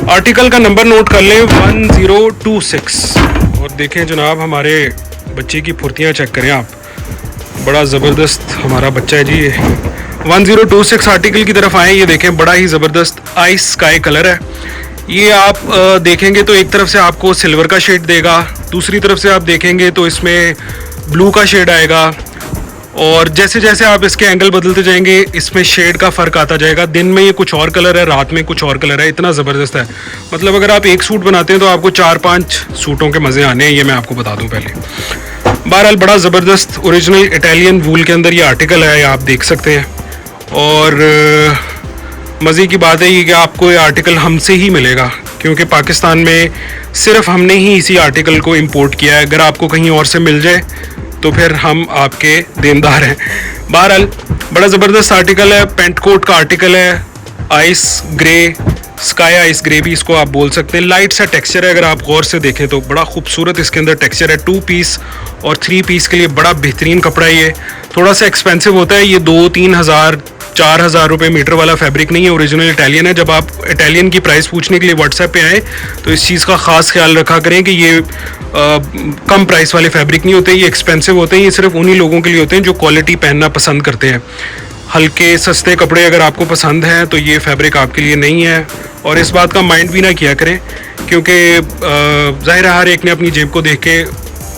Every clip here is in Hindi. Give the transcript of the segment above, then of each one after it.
आर्टिकल का नंबर नोट कर लें 1026। और देखें जनाब, हमारे बच्चे की फुर्तियाँ चेक करें आप, बड़ा ज़बरदस्त हमारा बच्चा है जी ये। 1026 आर्टिकल की तरफ आए, ये देखें बड़ा ही ज़बरदस्त आइस स्काई कलर है ये। आप देखेंगे तो एक तरफ से आपको सिल्वर का शेड देगा, दूसरी तरफ से आप देखेंगे तो इसमें ब्लू का शेड आएगा, और जैसे जैसे आप इसके एंगल बदलते जाएंगे इसमें शेड का फ़र्क आता जाएगा। दिन में ये कुछ और कलर है, रात में कुछ और कलर है, इतना ज़बरदस्त है। मतलब अगर आप एक सूट बनाते हैं तो आपको 4-5 सूटों के मज़े आने हैं, ये मैं आपको बता दूं पहले। बहरहाल बड़ा ज़बरदस्त ओरिजिनल इटालियन वूल के अंदर ये आर्टिकल है, आप देख सकते हैं। और मज़े की बात है ये कि आपको ये आर्टिकल हमसे ही मिलेगा, क्योंकि पाकिस्तान में सिर्फ हमने ही इसी आर्टिकल को इंपोर्ट किया है। अगर आपको कहीं और से मिल जाए तो फिर हम आपके देनदार हैं। बहरहाल बड़ा ज़बरदस्त आर्टिकल है, पेंट कोट का आर्टिकल है, ice grey, sky ice grey भी इसको आप बोल सकते हैं। लाइट सा टेक्सचर है, अगर आप गौर से देखें तो बड़ा खूबसूरत इसके अंदर टेक्सचर है। 2 पीस और 3 पीस के लिए बड़ा बेहतरीन कपड़ा है ये। थोड़ा सा एक्सपेंसिव होता है ये, 2-3 हज़ार 4,000 रुपये मीटर वाला फैब्रिक नहीं है, ओरिजिनल इटालियन है। जब आप इटालियन की प्राइस पूछने के लिए व्हाट्सएप पे आए तो इस चीज़ का ख़ास ख्याल रखा करें कि ये कम प्राइस वाले फैब्रिक नहीं होते, ये एक्सपेंसिव होते हैं। ये सिर्फ उन्हीं लोगों के लिए होते हैं जो क्वालिटी पहनना पसंद करते हैं। हल्के सस्ते कपड़े अगर आपको पसंद हैं तो ये फैब्रिक आपके लिए नहीं है, और इस बात का माइंड भी ना किया करें, क्योंकि ज़ाहिर है हर एक ने अपनी जेब को देख के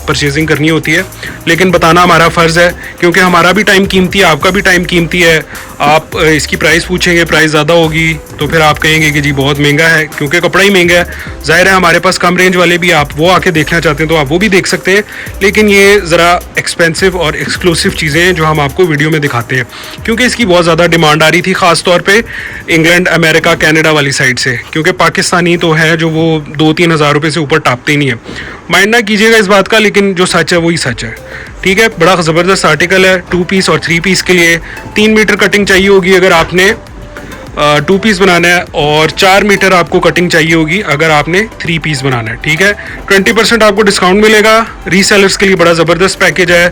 परचेजिंग करनी होती है। लेकिन बताना हमारा फ़र्ज़ है, क्योंकि हमारा भी टाइम कीमती है, आपका भी टाइम कीमती है। आप इसकी प्राइस पूछेंगे, प्राइस ज़्यादा होगी तो फिर आप कहेंगे कि जी बहुत महंगा है, क्योंकि कपड़ा ही महंगा है। ज़ाहिर है हमारे पास कम रेंज वाले भी, आप वो आके देखना चाहते हैं तो आप वो भी देख सकते हैं। लेकिन ये ज़रा एक्सपेंसिव और एक्सक्लूसिव चीज़ें हैं जो हम आपको वीडियो में दिखाते हैं, क्योंकि इसकी बहुत ज़्यादा डिमांड आ रही थी, ख़ास तौर पर इंग्लैंड, अमेरिका, कैनेडा वाली साइड से, क्योंकि पाकिस्तानी तो है जो वो 2-3 हज़ार रुपये से ऊपर टापते ही नहीं है। माइंड ना कीजिएगा इस बात का, लेकिन जो सच है वही सच है, ठीक है। बड़ा ज़बरदस्त आर्टिकल है। 2 पीस और 3 पीस के लिए 3 मीटर कटिंग चाहिए होगी अगर आपने 2 पीस बनाना है, और 4 मीटर आपको कटिंग चाहिए होगी अगर आपने 3 पीस बनाना है, ठीक है। 20% आपको डिस्काउंट मिलेगा। रीसेलर्स के लिए बड़ा ज़बरदस्त पैकेज है,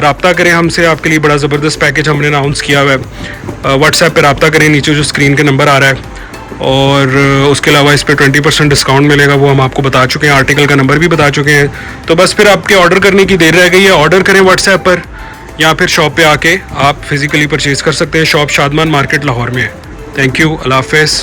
रब्ता करें हमसे, आपके लिए बड़ा ज़बरदस्त पैकेज हमने अनाउंस किया हुआ है। व्हाट्सएप पर रब्ता करें, नीचे जो स्क्रीन के नंबर आ रहा है। और उसके अलावा इस पर 20% डिस्काउंट मिलेगा, वो हम आपको बता चुके हैं, आर्टिकल का नंबर भी बता चुके हैं। तो बस फिर आपके ऑर्डर करने की देर रह गई है। ऑर्डर करें व्हाट्सएप पर, या फिर शॉप पे आके आप फिज़िकली परचेज़ कर सकते हैं। शॉप शादमान मार्केट लाहौर में है। थैंक यू, अल्लाह हाफ़िज़।